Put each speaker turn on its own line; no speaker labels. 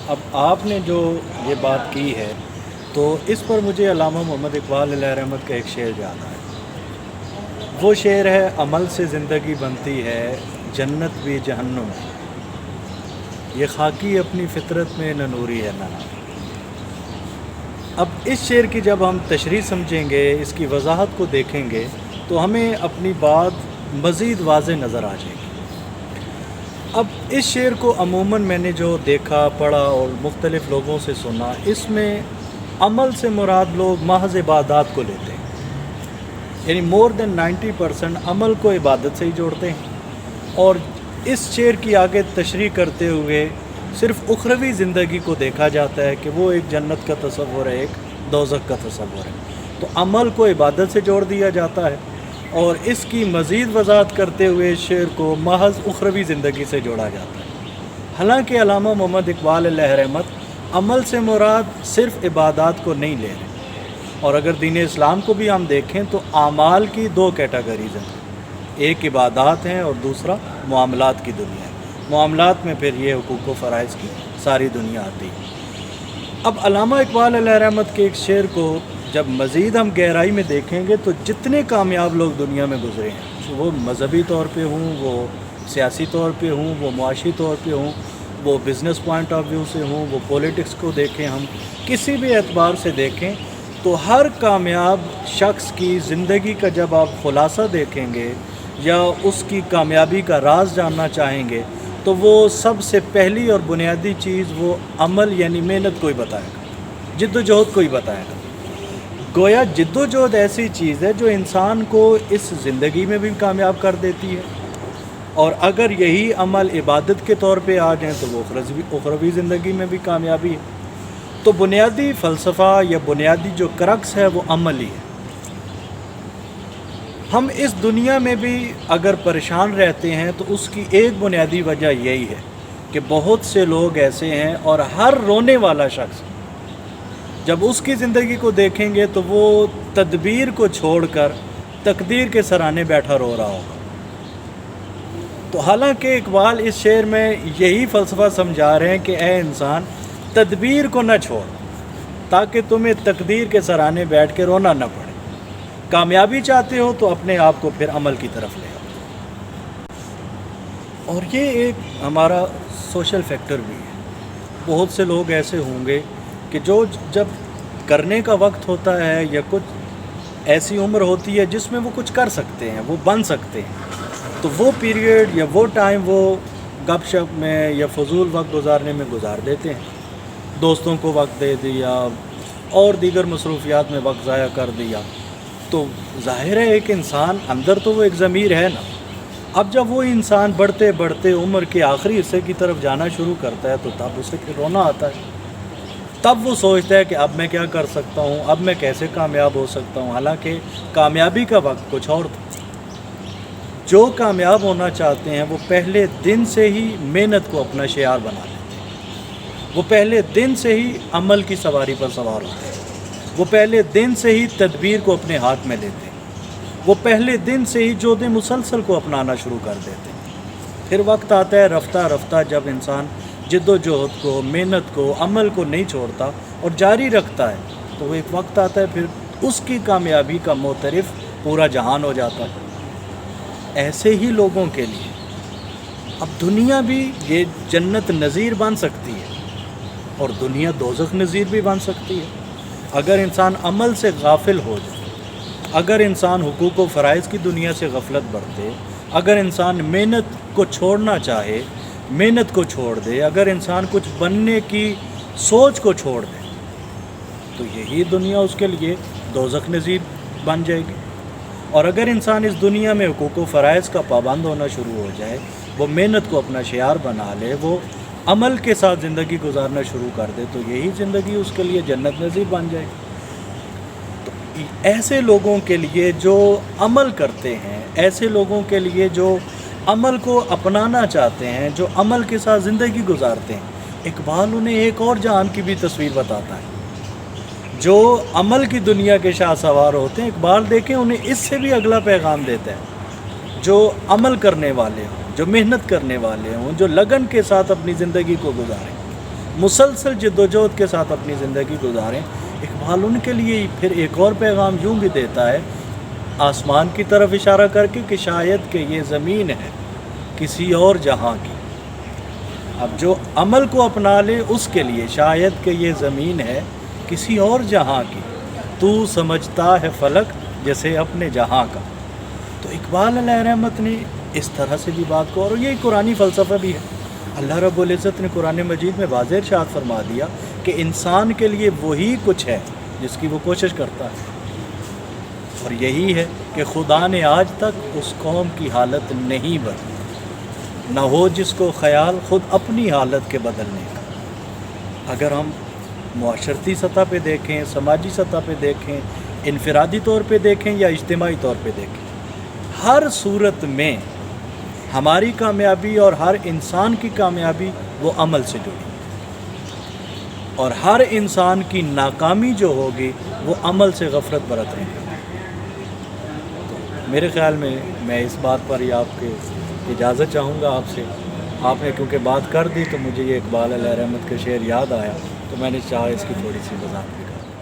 اب آپ نے جو یہ بات کی ہے تو اس پر مجھے علامہ محمد اقبال علیہ رحمت کا ایک شعر یاد آیا۔ وہ شعر ہے، عمل سے زندگی بنتی ہے جنت بھی جہنم ہے، یہ خاکی اپنی فطرت میں نہ نوری ہے نہ نار۔ اب اس شعر کی جب ہم تشریح سمجھیں گے، اس کی وضاحت کو دیکھیں گے تو ہمیں اپنی بات مزید واضح نظر آ جائے گی۔ اب اس شعر کو عموماً میں نے جو دیکھا، پڑھا اور مختلف لوگوں سے سنا، اس میں عمل سے مراد لوگ محض عبادات کو لیتے ہیں، یعنی مور دین 90% عمل کو عبادت سے ہی جوڑتے ہیں، اور اس شعر کی آگے تشریح کرتے ہوئے صرف اخروی زندگی کو دیکھا جاتا ہے کہ وہ ایک جنت کا تصور ہے، ایک دوزخ کا تصور ہے، تو عمل کو عبادت سے جوڑ دیا جاتا ہے، اور اس کی مزید وضاحت کرتے ہوئے اس شعر کو محض اخروی زندگی سے جوڑا جاتا ہے۔ حالانکہ علامہ محمد اقبال علیہ رحمت عمل سے مراد صرف عبادات کو نہیں لے رہے، اور اگر دین اسلام کو بھی ہم دیکھیں تو اعمال کی دو کیٹیگریز ہیں، ایک عبادات ہیں اور دوسرا معاملات کی دنیا ہے۔ معاملات میں پھر یہ حقوق و فرائض کی ساری دنیا آتی ہے۔ اب علامہ اقبال علیہ رحمت کے ایک شعر کو جب مزید ہم گہرائی میں دیکھیں گے تو جتنے کامیاب لوگ دنیا میں گزرے ہیں، وہ مذہبی طور پہ ہوں، وہ سیاسی طور پہ ہوں، وہ معاشی طور پہ ہوں، وہ بزنس پوائنٹ آف ویو سے ہوں، وہ پولیٹکس کو دیکھیں، ہم کسی بھی اعتبار سے دیکھیں تو ہر کامیاب شخص کی زندگی کا جب آپ خلاصہ دیکھیں گے یا اس کی کامیابی کا راز جاننا چاہیں گے تو وہ سب سے پہلی اور بنیادی چیز وہ عمل یعنی محنت کو ہی بتائے گا، جد و جہد کو ہی بتائے گا۔ گویا جد و جہد ایسی چیز ہے جو انسان کو اس زندگی میں بھی کامیاب کر دیتی ہے، اور اگر یہی عمل عبادت کے طور پہ آ جائیں تو وہ اخروی زندگی میں بھی کامیابی ہے۔ تو بنیادی فلسفہ یا بنیادی جو کرکس ہے وہ عمل ہی ہے۔ ہم اس دنیا میں بھی اگر پریشان رہتے ہیں تو اس کی ایک بنیادی وجہ یہی ہے کہ بہت سے لوگ ایسے ہیں، اور ہر رونے والا شخص جب اس کی زندگی کو دیکھیں گے تو وہ تدبیر کو چھوڑ کر تقدیر کے سرانے بیٹھا رو رہا ہوگا۔ تو حالانکہ اقبال اس شعر میں یہی فلسفہ سمجھا رہے ہیں کہ اے انسان، تدبیر کو نہ چھوڑ تاکہ تمہیں تقدیر کے سرانے بیٹھ کے رونا نہ پڑے۔ کامیابی چاہتے ہو تو اپنے آپ کو پھر عمل کی طرف لے آؤ۔ اور یہ ایک ہمارا سوشل فیکٹر بھی ہے۔ بہت سے لوگ ایسے ہوں گے کہ جو جب کرنے کا وقت ہوتا ہے یا کچھ ایسی عمر ہوتی ہے جس میں وہ کچھ کر سکتے ہیں، وہ بن سکتے ہیں، تو وہ پیریڈ یا وہ ٹائم وہ گپ شپ میں یا فضول وقت گزارنے میں گزار دیتے ہیں۔ دوستوں کو وقت دے دیا اور دیگر مصروفیات میں وقت ضائع کر دیا، تو ظاہر ہے ایک انسان اندر تو وہ ایک ضمیر ہے نا۔ اب جب وہ انسان بڑھتے بڑھتے عمر کے آخری حصے کی طرف جانا شروع کرتا ہے تو تب اسے پھر رونا آتا ہے، تب وہ سوچتا ہے کہ اب میں کیا کر سکتا ہوں، اب میں کیسے کامیاب ہو سکتا ہوں، حالانکہ کامیابی کا وقت کچھ اور تھا۔ جو کامیاب ہونا چاہتے ہیں وہ پہلے دن سے ہی محنت کو اپنا شعار بنا لیتے ہیں، وہ پہلے دن سے ہی عمل کی سواری پر سوار ہوتے ہیں، وہ پہلے دن سے ہی تدبیر کو اپنے ہاتھ میں لیتے ہیں، وہ پہلے دن سے ہی جود مسلسل کو اپنانا شروع کر دیتے ہیں۔ پھر وقت آتا ہے رفتہ رفتہ جب انسان جد و جہد کو، محنت کو، عمل کو نہیں چھوڑتا اور جاری رکھتا ہے تو وہ ایک وقت آتا ہے پھر اس کی کامیابی کا معترف پورا جہان ہو جاتا ہے۔ ایسے ہی لوگوں کے لیے اب دنیا بھی یہ جنت نظیر بن سکتی ہے اور دنیا دوزخ نظیر بھی بن سکتی ہے، اگر انسان عمل سے غافل ہو جائے، اگر انسان حقوق و فرائض کی دنیا سے غفلت برتے، اگر انسان محنت کو چھوڑنا چاہے، محنت کو چھوڑ دے، اگر انسان کچھ بننے کی سوچ کو چھوڑ دے تو یہی دنیا اس کے لیے دوزخ نظیر بن جائے گی۔ اور اگر انسان اس دنیا میں حقوق و فرائض کا پابند ہونا شروع ہو جائے، وہ محنت کو اپنا شعار بنا لے، وہ عمل کے ساتھ زندگی گزارنا شروع کر دے تو یہی زندگی اس کے لیے جنت نظیر بن جائے گی۔ تو ایسے لوگوں کے لیے جو عمل کرتے ہیں، ایسے لوگوں کے لیے جو عمل کو اپنانا چاہتے ہیں، جو عمل کے ساتھ زندگی گزارتے ہیں، اقبال انہیں ایک اور جہان کی بھی تصویر بتاتا ہے۔ جو عمل کی دنیا کے شاہ سوار ہوتے ہیں، اقبال دیکھیں انہیں اس سے بھی اگلا پیغام دیتا ہے۔ جو عمل کرنے والے ہوں، جو محنت کرنے والے ہوں، جو لگن کے ساتھ اپنی زندگی کو گزاریں، مسلسل جدوجہد کے ساتھ اپنی زندگی گزاریں۔ اقبال ان کے لیے پھر ایک اور پیغام یوں بھی دیتا ہے، آسمان کی طرف اشارہ کر کے کہ شاید کہ یہ زمین ہے کسی اور جہاں کی۔ اب جو عمل کو اپنا لے اس کے لیے شاید کہ یہ زمین ہے کسی اور جہاں کی، تو سمجھتا ہے فلک جیسے اپنے جہاں کا۔ تو اقبال علیہ رحمت نے اس طرح سے بھی بات کو، اور یہی قرآنی فلسفہ بھی ہے۔ اللہ رب العزت نے قرآن مجید میں واضح ارشاد فرما دیا کہ انسان کے لیے وہی کچھ ہے جس کی وہ کوشش کرتا ہے، اور یہی ہے کہ خدا نے آج تک اس قوم کی حالت نہیں بدلی، نہ ہو جس کو خیال خود اپنی حالت کے بدلنے کا۔ اگر ہم معاشرتی سطح پہ دیکھیں، سماجی سطح پہ دیکھیں، انفرادی طور پہ دیکھیں یا اجتماعی طور پہ دیکھیں، ہر صورت میں ہماری کامیابی اور ہر انسان کی کامیابی وہ عمل سے جڑی، اور ہر انسان کی ناکامی جو ہوگی وہ عمل سے غفلت برتنے کی۔ میرے خیال میں اس بات پر ہی آپ کے اجازت چاہوں گا آپ سے۔ آپ نے کیونکہ بات کر دی تو مجھے یہ اقبال علیہ رحمت کے شعر یاد آیا، تو میں نے چاہا اس کی تھوڑی سی وضاحت بھی کروں۔